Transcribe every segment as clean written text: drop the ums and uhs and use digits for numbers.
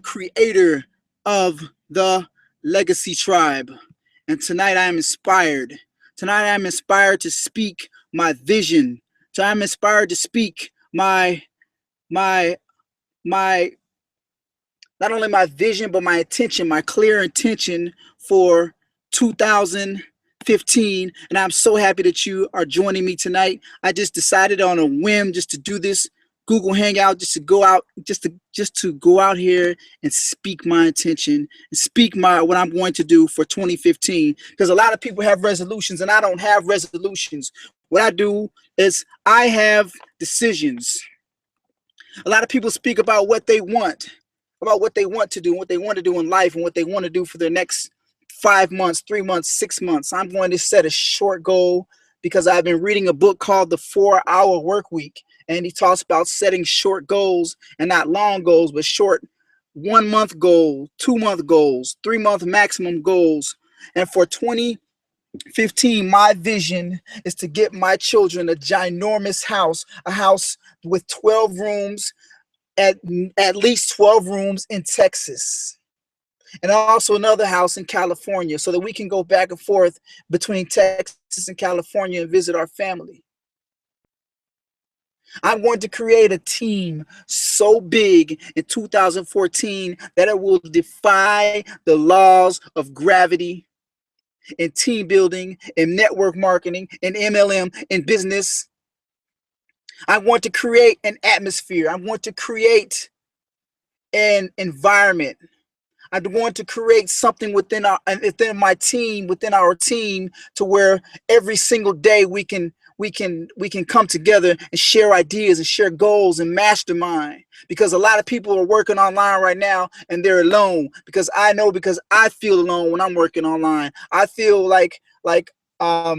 creator of the Legacy Tribe. And tonight I am inspired. Tonight I am inspired to speak my vision. Tonight I'm inspired to speak my my not only my vision but my intention, my clear intention for 2015. And I'm so happy that you are joining me tonight. I just decided on a whim just to do this Google Hangout, just to go out here and speak my intention and speak my what I'm going to do for 2015. Because a lot of people have resolutions and I don't have resolutions. What I do is I have decisions. A lot of people speak about what they want to do, what they want to do in life, and what they want to do for their next 5 months, 3 months, 6 months. I'm going to set a short goal because I've been reading a book called The 4-Hour Work Week, and he talks about setting short goals and not long goals, but short 1 month goals, 2 month goals, 3 month maximum goals. And for 2015, my vision is to get my children a ginormous house, a house with 12 rooms, at least 12 rooms in Texas, and also another house in California, so that we can go back and forth between Texas and California and visit our family. I'm going to create a team so big in 2014 that it will defy the laws of gravity in team building, in network marketing, in MLM, in business. I want to create an atmosphere. I want to create an environment. I want to create something within my team, within our team, to where every single day we can come together and share ideas and share goals and mastermind. Because a lot of people are working online right now and they're alone. Because I feel alone when I'm working online. I feel like not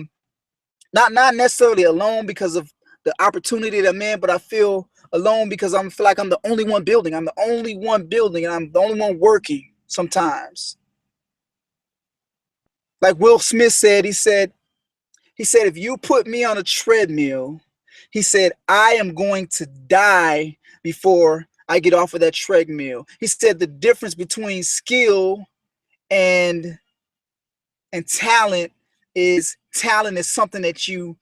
necessarily alone because of the opportunity that I'm in, but I feel alone because I feel like I'm the only one building. I'm the only one building, and I'm the only one working sometimes. Like Will Smith said, he said, if you put me on a treadmill, he said, I am going to die before I get off of that treadmill. He said the difference between skill and talent is something that you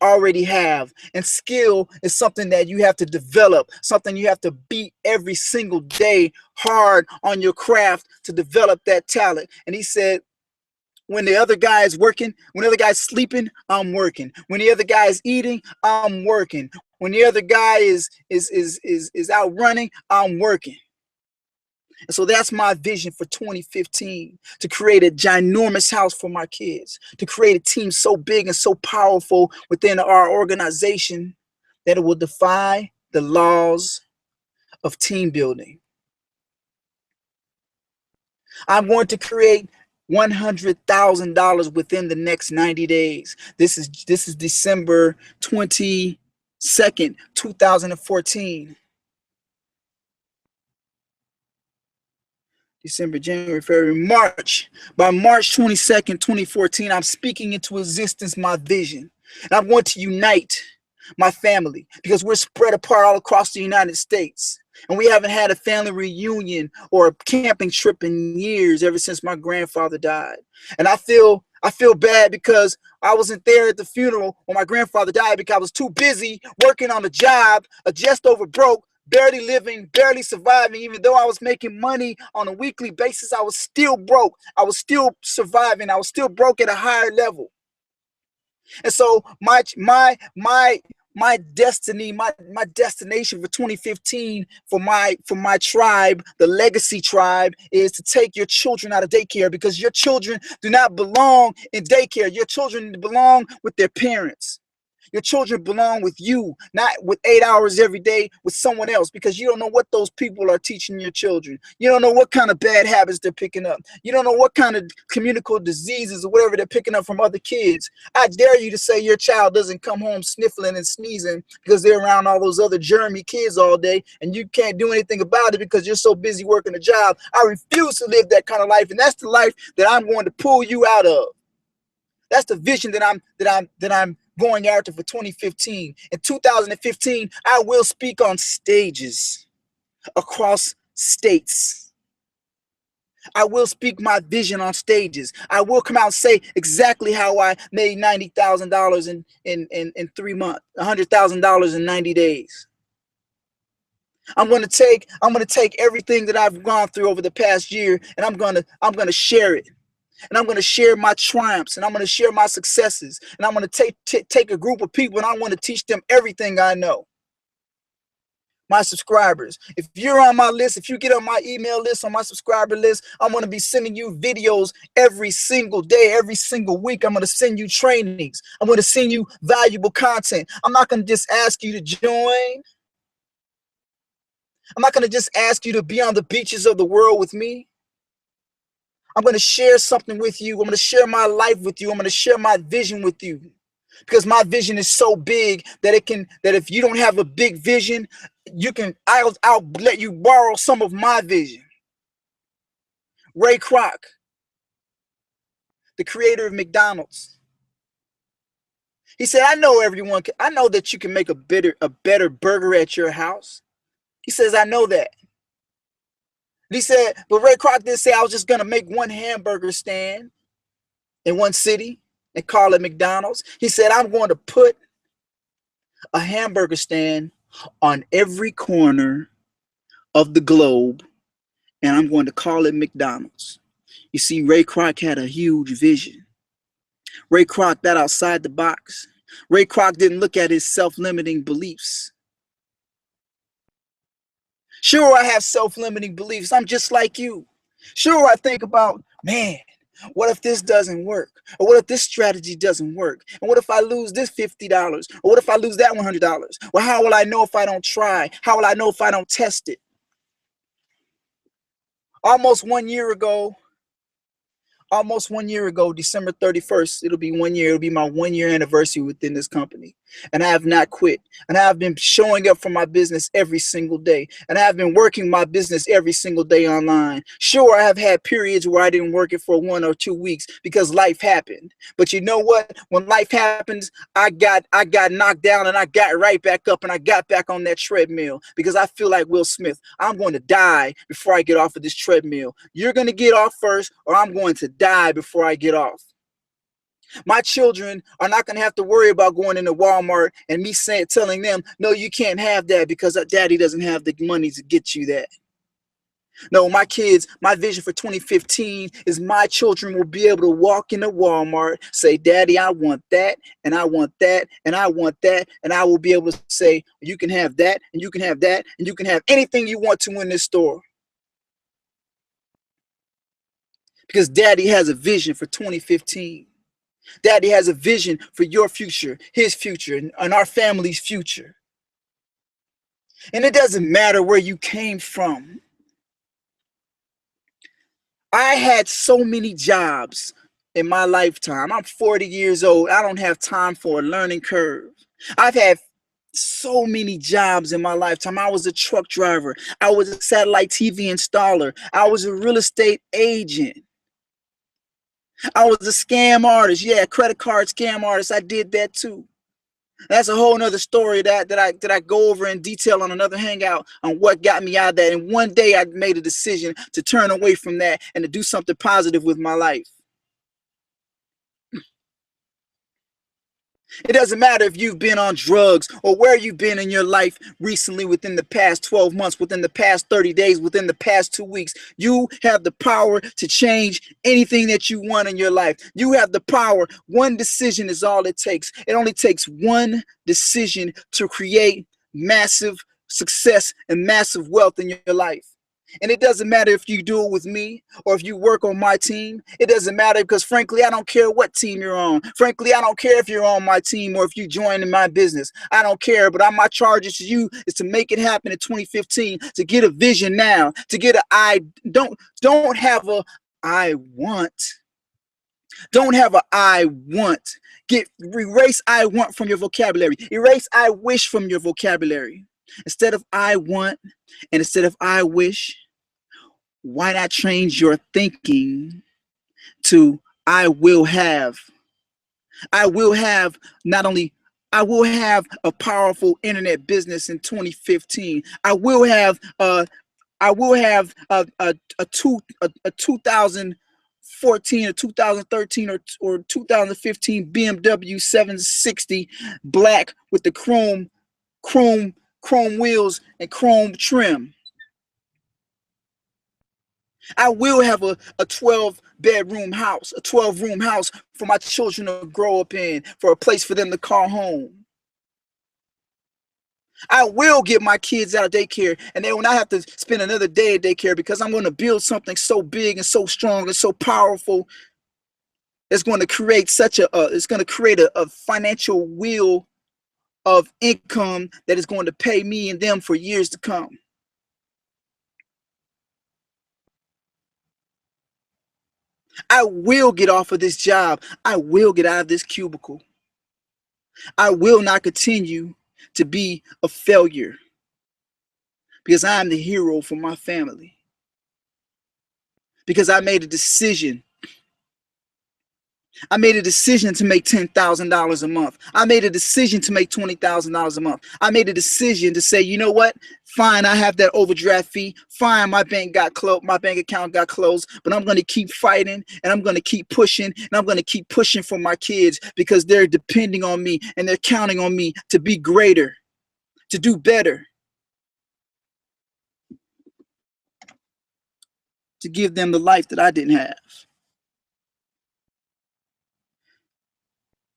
already have, and skill is something that you have to develop, something you have to beat every single day hard on your craft to develop that talent. And he said, when the other guy is working, when the other guy's sleeping, I'm working. When the other guy is eating, I'm working. When the other guy is out running, I'm working. And so that's my vision for 2015, to create a ginormous house for my kids, to create a team so big and so powerful within our organization that it will defy the laws of team building. I'm going to create $100,000 within the next 90 days. This is December 22nd, 2014. December, January, February, March. By March 22nd, 2014, I'm speaking into existence my vision. And I'm going to unite my family because we're spread apart all across the United States. And we haven't had a family reunion or a camping trip in years, ever since my grandfather died. And I feel bad because I wasn't there at the funeral when my grandfather died because I was too busy working on a job, just over broke, barely living, barely surviving. Even though I was making money on a weekly basis, I was still broke. I was still surviving. I was still broke at a higher level. And so my destiny, my destination for 2015 for my tribe, the Legacy Tribe, is to take your children out of daycare, because your children do not belong in daycare. Your children belong with their parents. Your children belong with you, not with 8 hours every day with someone else, because you don't know what those people are teaching your children. You don't know what kind of bad habits they're picking up. You don't know what kind of communicable diseases or whatever they're picking up from other kids. I dare you to say your child doesn't come home sniffling and sneezing because they're around all those other germy kids all day and you can't do anything about it because you're so busy working a job. I refuse to live that kind of life, and that's the life that I'm going to pull you out of. That's the vision that I'm going after for 2015. In 2015, I will speak on stages across states. I will speak my vision on stages. I will come out and say exactly how I made $90,000 in 3 months, $100,000 in 90 days. I'm gonna take everything that I've gone through over the past year, and I'm gonna share it. And I'm going to share my triumphs, and I'm going to share my successes, and I'm going to take a group of people, and I want to teach them everything I know. My subscribers, if you're on my list, if you get on my email list, on my subscriber list, I'm going to be sending you videos every single day, every single week. I'm going to send you trainings. I'm going to send you valuable content. I'm not going to just ask you to join. I'm not going to just ask you to be on the beaches of the world with me. I'm going to share something with you. I'm going to share my life with you. I'm going to share my vision with you, because my vision is so big that if you don't have a big vision, I'll let you borrow some of my vision. Ray Kroc, the creator of McDonald's, he said, I know that you can make a better burger at your house. He says, I know that. He said, but Ray Kroc didn't say I was just going to make one hamburger stand in one city and call it McDonald's. He said, I'm going to put a hamburger stand on every corner of the globe, and I'm going to call it McDonald's. You see, Ray Kroc had a huge vision. Ray Kroc got outside the box. Ray Kroc didn't look at his self-limiting beliefs. Sure, I have self-limiting beliefs. I'm just like you. Sure, I think about, man, what if this doesn't work? Or what if this strategy doesn't work? And what if I lose this $50? Or what if I lose that $100? Well, how will I know if I don't try? How will I know if I don't test it? Almost 1 year ago, December 31st, it'll be 1 year. It'll be my 1 year anniversary within this company. And I have not quit. And I have been showing up for my business every single day. And I have been working my business every single day online. Sure, I have had periods where I didn't work it for 1 or 2 weeks because life happened. But you know what? When life happens, I got knocked down, and I got right back up, and I got back on that treadmill, because I feel like Will Smith. I'm going to die before I get off of this treadmill. You're going to get off first, or I'm going to die before I get off. My children are not going to have to worry about going into Walmart and me telling them, no, you can't have that because daddy doesn't have the money to get you that. No, my kids, my vision for 2015 is my children will be able to walk into Walmart, say, Daddy, I want that, and I want that, and I want that, and I will be able to say, you can have that, and you can have that, and you can have anything you want to in this store. Because Daddy has a vision for 2015. Daddy has a vision for your future, his future, and our family's future. And it doesn't matter where you came from. I had so many jobs in my lifetime. I'm 40 years old. I don't have time for a learning curve. I've had so many jobs in my lifetime. I was a truck driver. I was a satellite TV installer. I was a real estate agent. I was a scam artist. Yeah, credit card scam artist. I did that too. That's a whole nother story that I go over in detail on another hangout on what got me out of that. And one day I made a decision to turn away from that and to do something positive with my life. It doesn't matter if you've been on drugs or where you've been in your life recently, within the past 12 months, within the past 30 days, within the past 2 weeks. You have the power to change anything that you want in your life. You have the power. One decision is all it takes. It only takes one decision to create massive success and massive wealth in your life. And it doesn't matter if you do it with me or if you work on my team. It doesn't matter, because frankly, I don't care what team you're on. Frankly, I don't care if you're on my team or if you join in my business. I don't care. But my charge to you is to make it happen in 2015, to get a vision now, to get don't have a I want. Don't have a I want. Erase I want from your vocabulary. Erase I wish from your vocabulary. Instead of I want and instead of I wish, why not change your thinking to I will have? I will have I will have a powerful internet business in 2015. I will have I will have a 2014 or 2013 or 2015 BMW 760 black with the chrome wheels and chrome trim. I will have a 12-bedroom house, a 12-room house for my children to grow up in, for a place for them to call home. I will get my kids out of daycare, and they will not have to spend another day at daycare, because I'm going to build something so big and so strong and so powerful. It's going to create a financial wheel of income that is going to pay me and them for years to come. I will get off of this job. I will get out of this cubicle. I will not continue to be a failure, because I am the hero for my family. Because I made a decision. I made a decision to make $10,000 a month. I made a decision to make $20,000 a month. I made a decision to say, you know what? Fine, I have that overdraft fee. Fine, my bank account got closed, but I'm going to keep fighting, and I'm going to keep pushing, and I'm going to keep pushing for my kids, because they're depending on me and they're counting on me to be greater, to do better, to give them the life that I didn't have.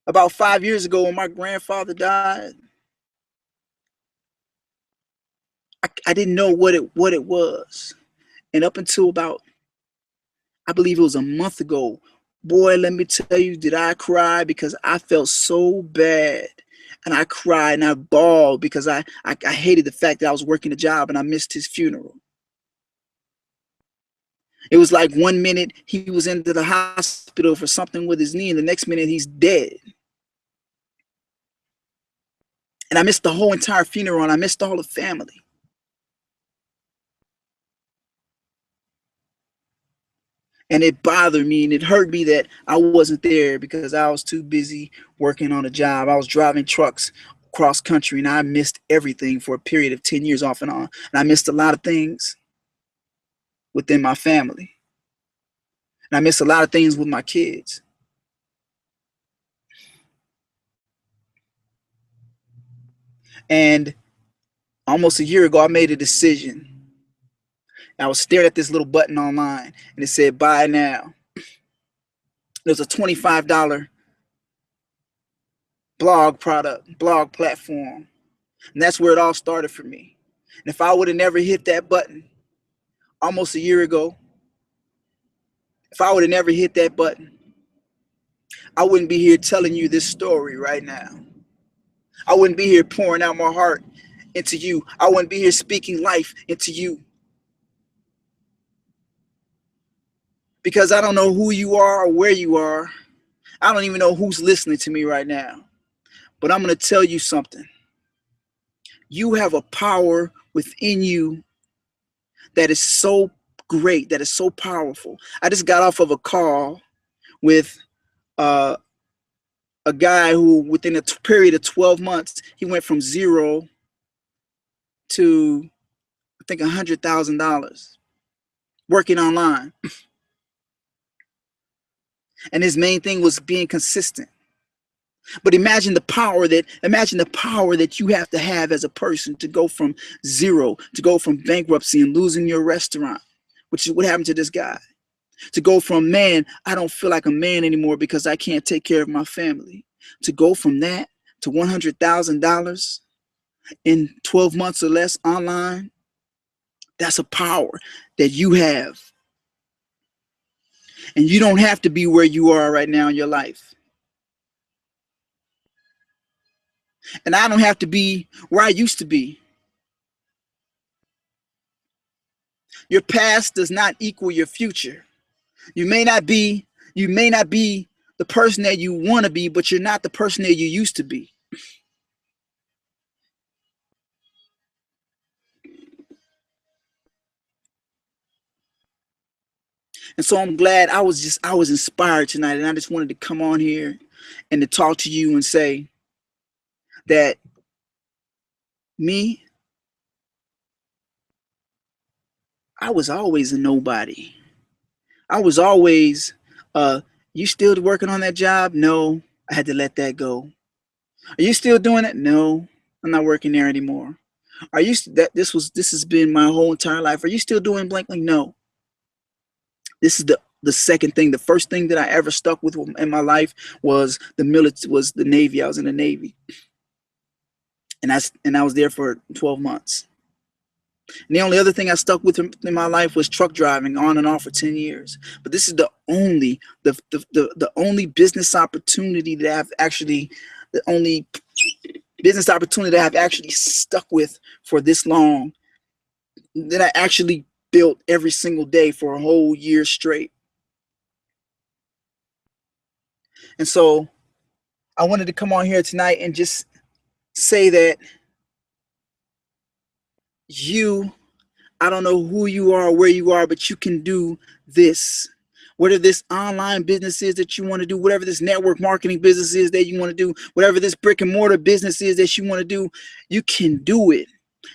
About 5 years ago, when my grandfather died, I didn't know what it was. And up until about, I believe it was a month ago, boy, let me tell you, did I cry, because I felt so bad. And I cried and I bawled, because I hated the fact that I was working a job and I missed his funeral. It was like 1 minute he was into the hospital for something with his knee, and the next minute he's dead. And I missed the whole entire funeral, and I missed all the family. And it bothered me and it hurt me that I wasn't there, because I was too busy working on a job. I was driving trucks cross country, and I missed everything for a period of 10 years off and on. And I missed a lot of things within my family. And I missed a lot of things with my kids. And almost a year ago, I made a decision. I was staring at this little button online, and it said, buy now. It was a $25 blog platform. And that's where it all started for me. And if I would have never hit that button almost a year ago, if I would have never hit that button, I wouldn't be here telling you this story right now. I wouldn't be here pouring out my heart into you. I wouldn't be here speaking life into you. Because I don't know who you are or where you are. I don't even know who's listening to me right now. But I'm going to tell you something. You have a power within you that is so great, that is so powerful. I just got off of a call with a guy who, within a period of 12 months, he went from zero to, I think, $100,000 working online. And his main thing was being consistent. But imagine the power that you have to have as a person to go from zero, to go from bankruptcy and losing your restaurant, which is what happened to this guy, to go from, man, I don't feel like a man anymore because I can't take care of my family, to go from that to $100,000 in 12 months or less online. That's a power that you have. And you don't have to be where you are right now in your life. And I don't have to be where I used to be. Your past does not equal your future. You may not be the person that you want to be, but you're not the person that you used to be. And so I'm glad I was inspired tonight, and I just wanted to come on here and to talk to you and say that me, I was always a nobody. I was always, you still working on that job? No, I had to let that go. Are you still doing it? No, I'm not working there anymore. Are you that this has been my whole entire life? Are you still doing blank? Like, no. This is the second thing. The first thing that I ever stuck with in my life was the military, was the Navy. I was in the Navy, and I was there for 12 months. And the only other thing I stuck with in my life was truck driving on and off for 10 years. But this is the only business opportunity that I've actually the only business opportunity that I've actually stuck with for this long, that I actually built every single day for a whole year straight. And so I wanted to come on here tonight and just say that you, I don't know who you are or where you are, but you can do this. Whatever this online business is that you want to do, whatever this network marketing business is that you want to do, whatever this brick and mortar business is that you want to do, you can do it.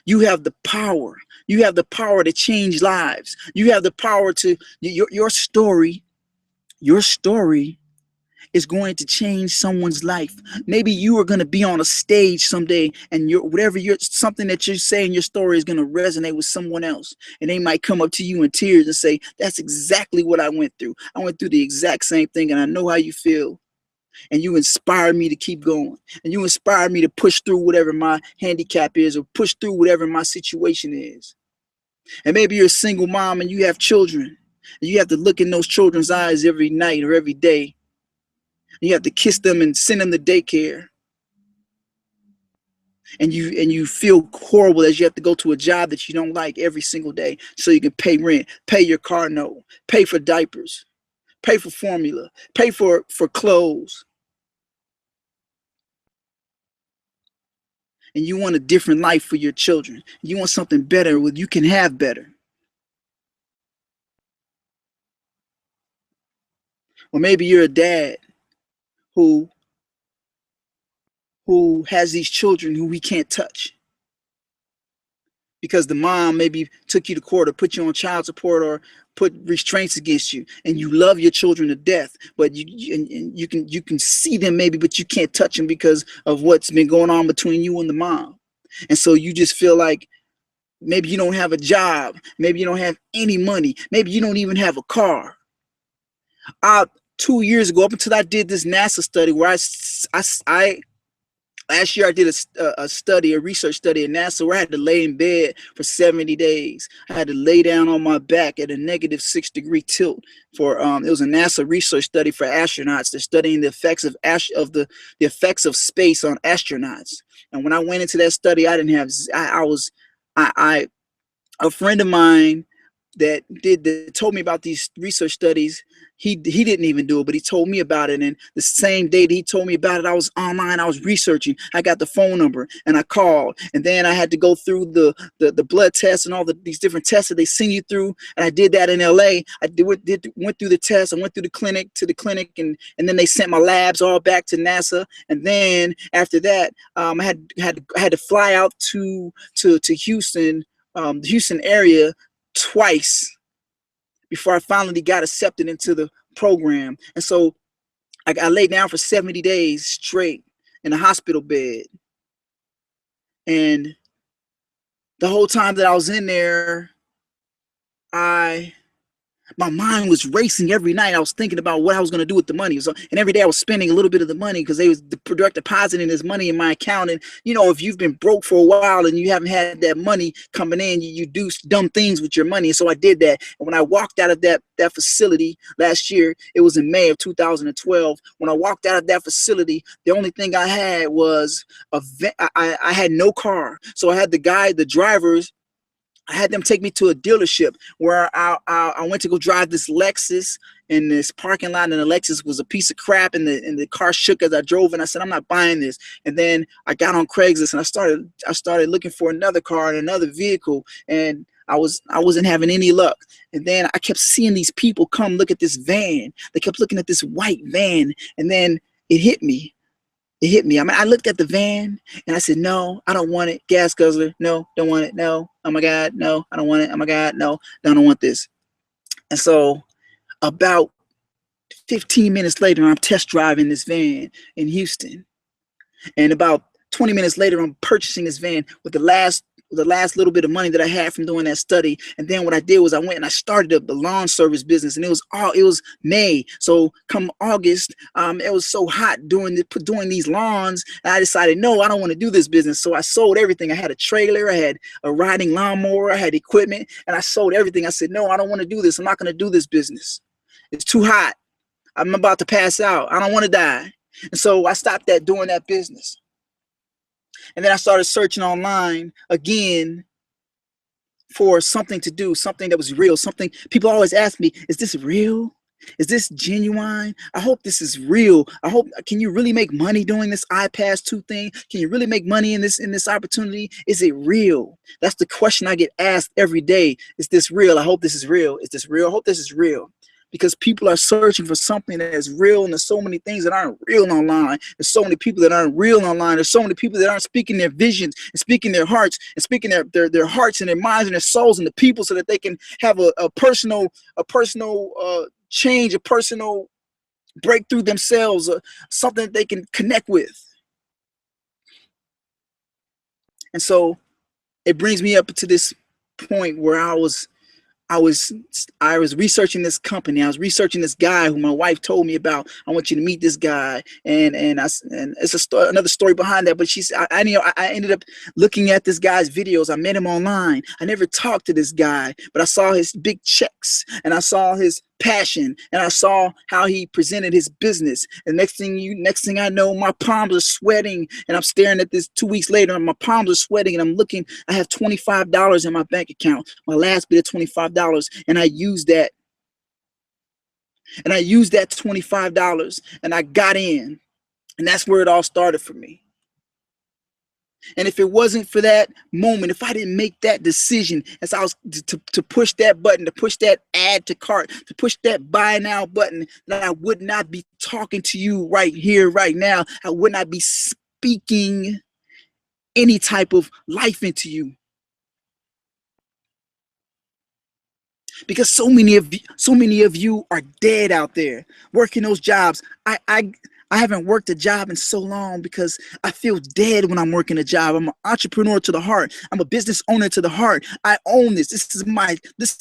You have the power. You have the power to change lives. You have the power to, your story is going to change someone's life. Maybe you are going to be on a stage someday, and something that you say in your story is going to resonate with someone else, and they might come up to you in tears and say, that's exactly what I went through. I went through the exact same thing, and I know how you feel. And you inspired me to keep going, and you inspired me to push through whatever my handicap is, or push through whatever my situation is. And maybe you're a single mom and you have children, and you have to look in those children's eyes every night or every day. You have to kiss them and send them to daycare. And you feel horrible as you have to go to a job that you don't like every single day so you can pay rent, pay your car note, pay for diapers, pay for formula, pay for clothes. And you want a different life for your children. You want something better where you can have better. Or maybe you're a dad who has these children who he can't touch because the mom maybe took you to court or put you on child support or put restraints against you, and you love your children to death, but you can see them maybe, but you can't touch them because of what's been going on between you and the mom. And so you just feel like maybe you don't have a job, maybe you don't have any money, maybe you don't even have a car. 2 years ago, up until I did this NASA study where last year I did a research study at NASA where I had to lay in bed for 70 days. I had to lay down on my back at a -6-degree tilt for it was a NASA research study for astronauts. They're studying the effects of the effects of space on astronauts. And when I went into that study, I didn't have a friend of mine that told me about these research studies. He didn't even do it, but he told me about it. And the same day that he told me about it, I was online, I was researching. I got the phone number and I called, and then I had to go through the blood tests and all these different tests that they send you through. And I did that in LA. Went through the test. I went through the clinic, and then they sent my labs all back to NASA. And then after that, I had to fly out to Houston, the Houston area, twice before I finally got accepted into the program. And so I laid down for 70 days straight in a hospital bed. And the whole time that I was in there, my mind was racing every night. I was thinking about what I was going to do with the money. So, and every day I was spending a little bit of the money because they was direct depositing this money in my account. And, you know, if you've been broke for a while and you haven't had that money coming in, you do dumb things with your money. And so I did that. And when I walked out of that facility last year, it was in May of 2012. When I walked out of that facility, the only thing I had was I had no car. So I had the drivers, I had them take me to a dealership where I went to go drive this Lexus in this parking lot, and the Lexus was a piece of crap, and the car shook as I drove, and I said, I'm not buying this. And then I got on Craigslist and I started looking for another car and another vehicle, and I wasn't having any luck. And then I kept seeing these people come look at this van. They kept looking at this white van, and then it hit me. I mean, I looked at the van and I said, no, I don't want it. Gas guzzler. No, don't want it. No. Oh my God, no, I don't want it. Oh my God, no, I don't want this. And so about 15 minutes later, I'm test driving this van in Houston. And about 20 minutes later, I'm purchasing this van with the last little bit of money that I had from doing that study. And then what I did was I went and I started up the lawn service business, and it was May. So come August, it was so hot doing these lawns, and I decided, no, I don't want to do this business. So I sold everything. I had a trailer, I had a riding lawnmower, I had equipment, and I sold everything. I said, no, I don't want to do this. I'm not going to do this business. It's too hot. I'm about to pass out. I don't want to die. And so I stopped doing that business. And then I started searching online again for something to do, something that was real, something people always ask me, is this real? Is this genuine? I hope this is real. I hope, can you really make money doing this iPass 2 thing? Can you really make money in this opportunity? Is it real? That's the question I get asked every day. Is this real? I hope this is real. Is this real? I hope this is real. Because people are searching for something that is real, and there's so many things that aren't real online. There's so many people that aren't real online. There's so many people that aren't speaking their visions and speaking their hearts and speaking their hearts and their minds and their souls and the people, so that they can have a personal change, a personal breakthrough themselves, something that they can connect with. And so it brings me up to this point where I was researching this company. I was researching this guy who my wife told me about. I want you to meet this guy, and it's another story behind that. But I ended up looking at this guy's videos. I met him online. I never talked to this guy, but I saw his big checks, and I saw his passion, and I saw how he presented his business. And next thing I know, my palms are sweating, and I'm staring at this 2 weeks later, and my palms are sweating, and I'm looking. I have $25 in my bank account, my last bit of $25, and I used that. And I used that $25, and I got in, and that's where it all started for me. And if it wasn't for that moment, if I didn't make that decision, as I was to push that button, to push that add to cart, to push that buy now button, that I would not be talking to you right here, right now. I would not be speaking any type of life into you. Because so many of you are dead out there working those jobs. I haven't worked a job in so long because I feel dead when I'm working a job. I'm an entrepreneur to the heart. I'm a business owner to the heart. I own this. This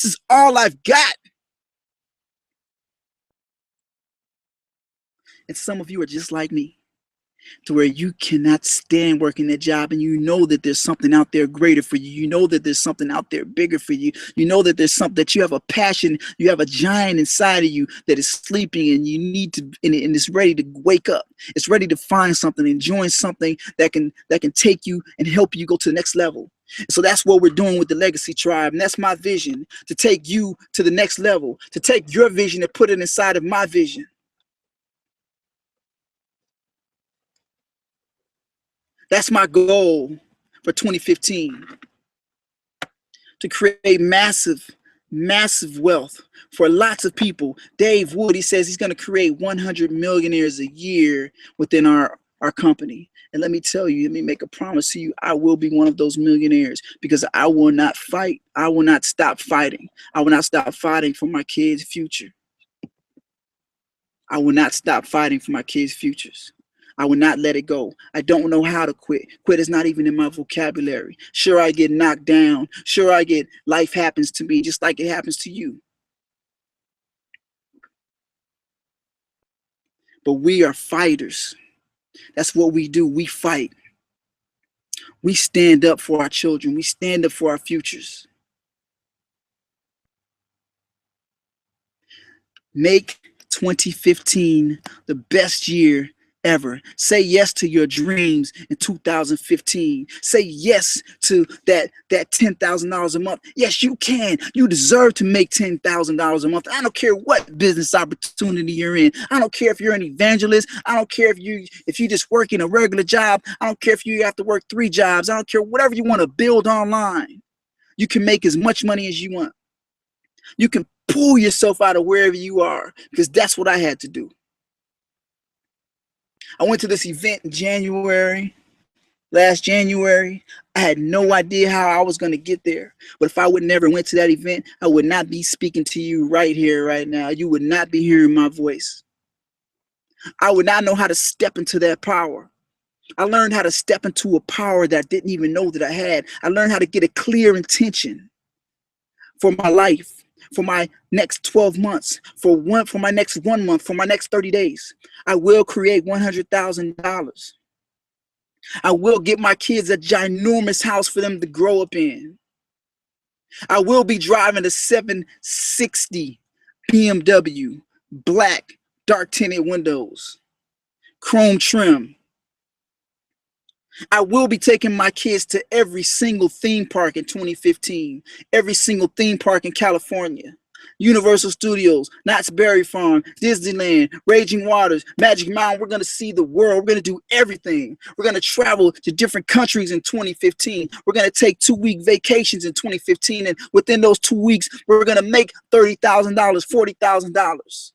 is all I've got. And some of you are just like me, to where you cannot stand working that job, and you know that there's something out there greater for you. You know that there's something out there bigger for you. You know that there's something, that you have a passion, you have a giant inside of you that is sleeping, and you need to, and it's ready to wake up. It's ready to find something and join something that can take you and help you go to the next level. So that's what we're doing with the Legacy Tribe, and that's my vision, to take you to the next level, to take your vision and put it inside of my vision. That's my goal for 2015, to create massive wealth for lots of people. Dave Wood, he says he's going to create 100 millionaires a year within our company. And let me tell you, let me make a promise to you, I will be one of those millionaires, because I will not fight. I will not stop fighting. I will not stop fighting for my kids' future. I will not stop fighting for my kids' futures. I will not let it go. I don't know how to quit. Quit is not even in my vocabulary. Sure, I get knocked down. Sure, life happens to me just like it happens to you. But we are fighters. That's what we do. We fight. We stand up for our children. We stand up for our futures. Make 2015 the best year ever. Say yes to your dreams in 2015. Say yes to that $10,000 a month. Yes, you can. You deserve to make $10,000 a month. I don't care what business opportunity you're in. I don't care if you're an evangelist. I don't care if you just work in a regular job. I don't care if you have to work 3 jobs. I don't care, whatever you want to build online. You can make as much money as you want. You can pull yourself out of wherever you are, because that's what I had to do. I went to this event in January, last January. I had no idea how I was going to get there. But if I would never went to that event, I would not be speaking to you right here, right now. You would not be hearing my voice. I would not know how to step into that power. I learned how to step into a power that I didn't even know that I had. I learned how to get a clear intention for my life, for my next 12 months, for my next 1 month, for my next 30 days. I will create $100,000. I will get my kids a ginormous house for them to grow up in. I will be driving a 760 BMW, black, dark tinted windows, chrome trim. I will be taking my kids to every single theme park in 2015, every single theme park in California. Universal Studios, Knott's Berry Farm, Disneyland, Raging Waters, Magic Mountain. We're going to see the world. We're going to do everything. We're going to travel to different countries in 2015. We're going to take 2-week vacations in 2015. And within those 2 weeks, we're going to make $30,000, $40,000.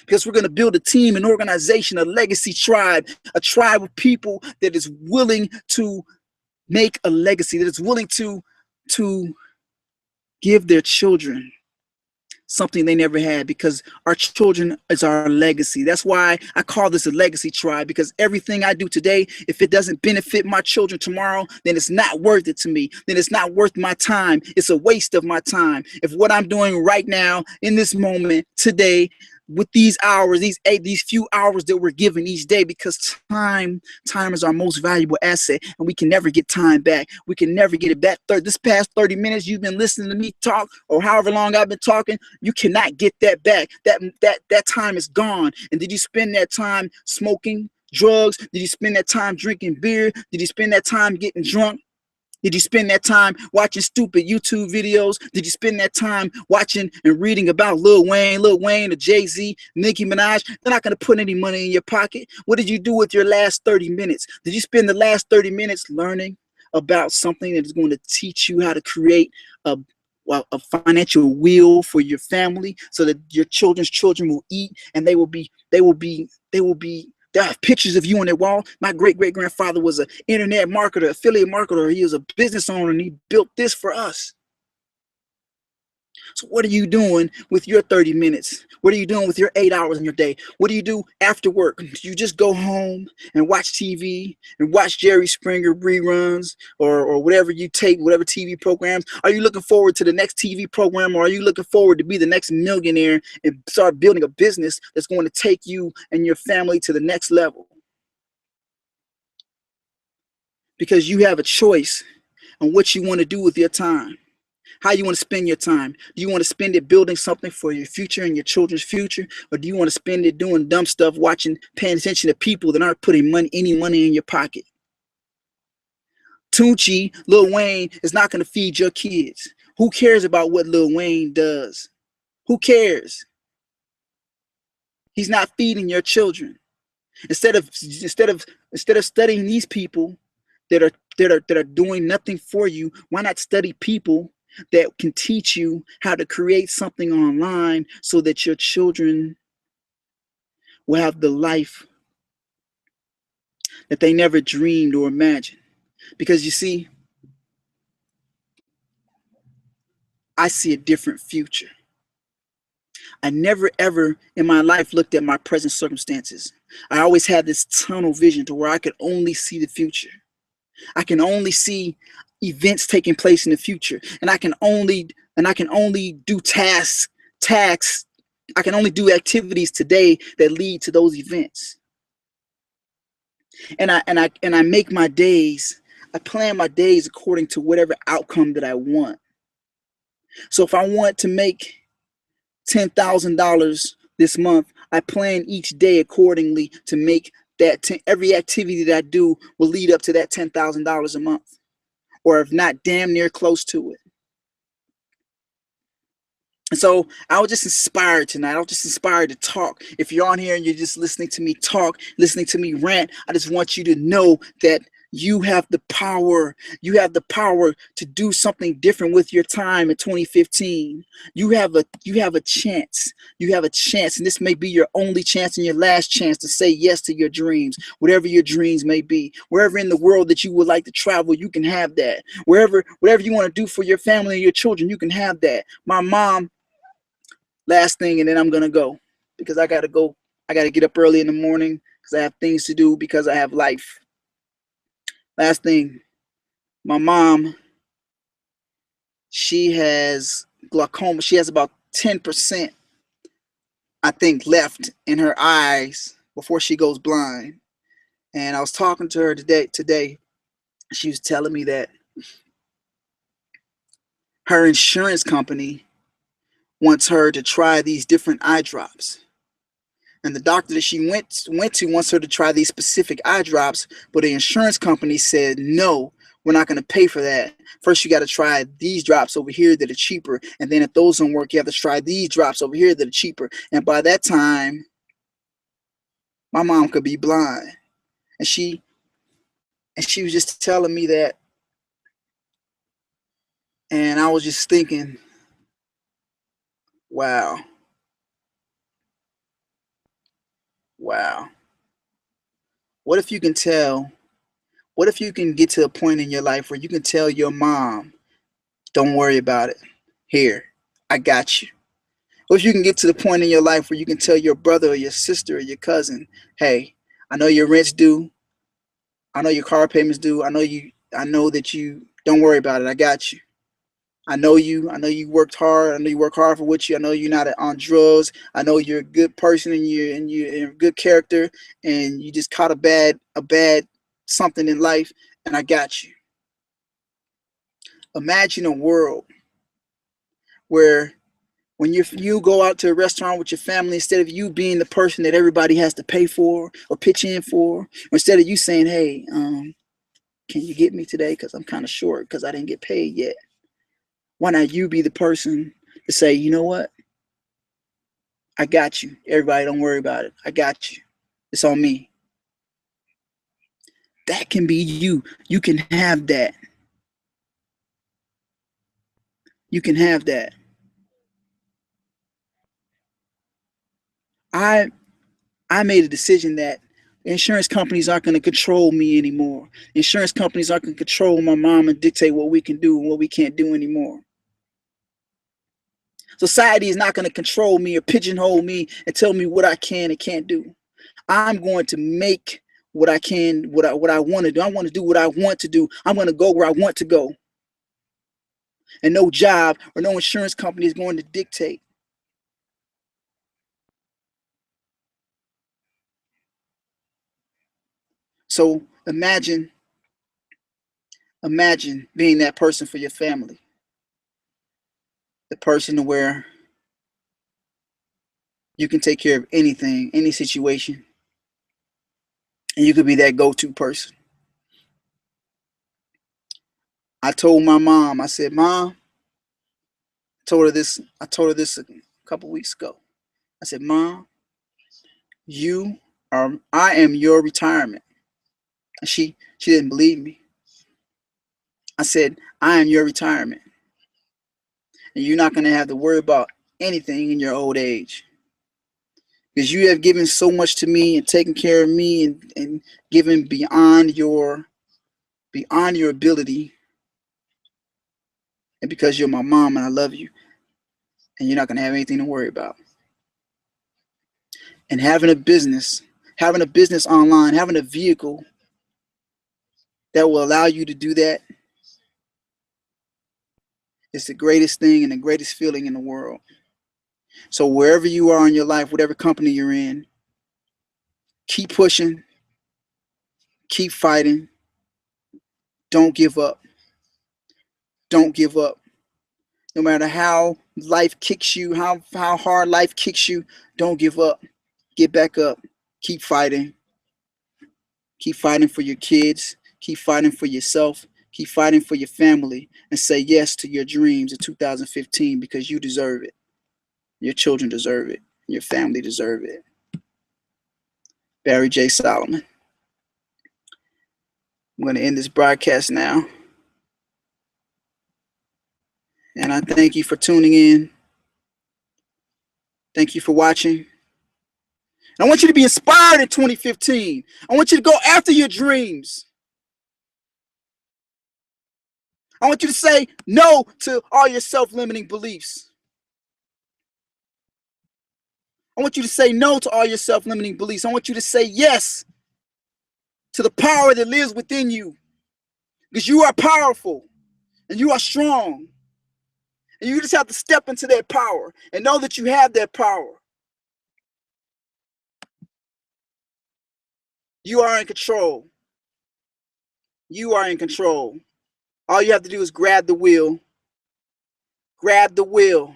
Because we're going to build a team, an organization, a legacy tribe, a tribe of people that is willing to make a legacy, that is willing to give their children something they never had, because our children is our legacy. That's why I call this a legacy tribe, because everything I do today, if it doesn't benefit my children tomorrow, then it's not worth it to me. Then it's not worth my time. It's a waste of my time. If what I'm doing right now in this moment today, with these hours, these few hours that we're given each day, because time is our most valuable asset, and we can never get time back. We can never get it back. This past 30 minutes you've been listening to me talk, or however long I've been talking, you cannot get that back. That time is gone. And did you spend that time smoking drugs? Did you spend that time drinking beer? Did you spend that time getting drunk? Did you spend that time watching stupid YouTube videos? Did you spend that time watching and reading about Lil Wayne, or Jay-Z, Nicki Minaj? They're not going to put any money in your pocket. What did you do with your last 30 minutes? Did you spend the last 30 minutes learning about something that is going to teach you how to create a financial wheel for your family, so that your children's children will eat, and they will be there are pictures of you on their wall. My great-great-grandfather was an internet marketer, affiliate marketer. He was a business owner, and he built this for us. So what are you doing with your 30 minutes? What are you doing with your 8 hours in your day? What do you do after work? Do you just go home and watch TV and watch Jerry Springer reruns, or whatever you take, whatever TV programs? Are you looking forward to the next TV program, or are you looking forward to be the next millionaire and start building a business that's going to take you and your family to the next level? Because you have a choice on what you want to do with your time. How you want to spend your time. Do you want to spend it building something for your future and your children's future? Or do you want to spend it doing dumb stuff, paying attention to people that aren't putting any money in your pocket? Tunechi, Lil Wayne is not going to feed your kids. Who cares about what Lil Wayne does? Who cares? He's not feeding your children. Instead of studying these people that are doing nothing for you, why not study people that can teach you how to create something online, so that your children will have the life that they never dreamed or imagined? Because you see, I see a different future. I never ever in my life looked at my present circumstances. I always had this tunnel vision to where I could only see the future. I can only see events taking place in the future, and I can only do tasks. I can only do activities today that lead to those events. And I make my days. I plan my days according to whatever outcome that I want. So if I want to make $10,000 this month, I plan each day accordingly to make that every activity that I do will lead up to that $10,000 a month, or if not, damn near close to it. And so I was just inspired tonight. I was just inspired to talk. If you're on here and you're just listening to me talk, listening to me rant, I just want you to know that You have the power. You have the power to do something different with your time in 2015. You have a chance. You have a chance, and this may be your only chance and your last chance to say yes to your dreams, whatever your dreams may be. Wherever in the world that you would like to travel, you can have that. Whatever you want to do for your family and your children, you can have that. My mom, last thing, and then I'm gonna go because I gotta go. I gotta get up early in the morning because I have things to do because I have life. Last thing, my mom, she has glaucoma. She has about 10%, I think, left in her eyes before she goes blind. And I was talking to her today. She was telling me that her insurance company wants her to try these different eye drops. And the doctor that she went to wants her to try these specific eye drops, but the insurance company said, no, we're not going to pay for that. First, you got to try these drops over here that are cheaper. And then if those don't work, you have to try these drops over here that are cheaper. And by that time, my mom could be blind. And she was just telling me that. And I was just thinking, wow, wow. What if you can tell? What if you can get to a point in your life where you can tell your mom, don't worry about it. Here, I got you. Or if you can get to the point in your life where you can tell your brother or your sister or your cousin, hey, I know your rent's due. I know your car payments due. I know that you don't worry about it. I got you. I know you. I know you worked hard. I know you work hard for what you. I know you're not on drugs. I know you're a good person and you're a good character and you just caught a bad something in life and I got you. Imagine a world where when you go out to a restaurant with your family, instead of you being the person that everybody has to pay for or pitch in for, or instead of you saying, hey, can you get me today because I'm kind of short because I didn't get paid yet, why not you be the person to say, you know what, I got you, everybody, don't worry about it, I got you, it's on me. That can be you. You can have that. You can have that. I made a decision that insurance companies aren't going to control me anymore. Insurance companies aren't going to control my mom and dictate what we can do and what we can't do anymore. Society is not going to control me or pigeonhole me and tell me what I can and can't do. I'm going to make what I can, what I want to do. I want to do what I want to do. I'm going to go where I want to go. And no job or no insurance company is going to dictate. So imagine being that person for your family. The person where you can take care of anything, any situation, and you could be that go-to person. I told my mom, I said, Mom, I told her this a couple weeks ago. I said, Mom, I am your retirement. And she didn't believe me. I said, I am your retirement. And you're not going to have to worry about anything in your old age. Because you have given so much to me and taken care of me and given beyond your ability. And because you're my mom and I love you. And you're not going to have anything to worry about. And having a business online, having a vehicle that will allow you to do that is the greatest thing and the greatest feeling in the world. So wherever you are in your life, whatever company you're in, keep pushing, keep fighting. Don't give up. Don't give up. No matter how life kicks you, how hard life kicks you, don't give up. Get back up. Keep fighting. Keep fighting for your kids. Keep fighting for yourself. Keep fighting for your family and say yes to your dreams in 2015 because you deserve it. Your children deserve it. Your family deserve it. Barry J. Solomon. I'm going to end this broadcast now. And I thank you for tuning in. Thank you for watching. I want you to be inspired in 2015. I want you to go after your dreams. I want you to say no to all your self-limiting beliefs. I want you to say no to all your self-limiting beliefs. I want you to say yes to the power that lives within you. Because you are powerful and you are strong. And you just have to step into that power and know that you have that power. You are in control. You are in control. All you have to do is grab the wheel. Grab the wheel.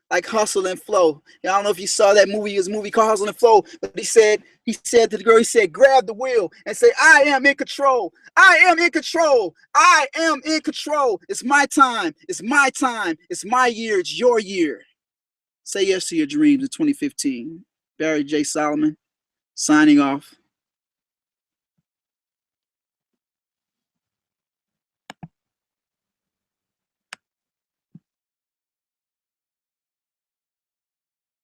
Like Hustle and Flow. I don't know if you saw that movie. His movie called Hustle and Flow. But he said to the girl, he said, grab the wheel and say, I am in control. I am in control. I am in control. It's my time. It's my time. It's my year. It's your year. Say yes to your dreams in 2015. Barry J. Solomon, signing off.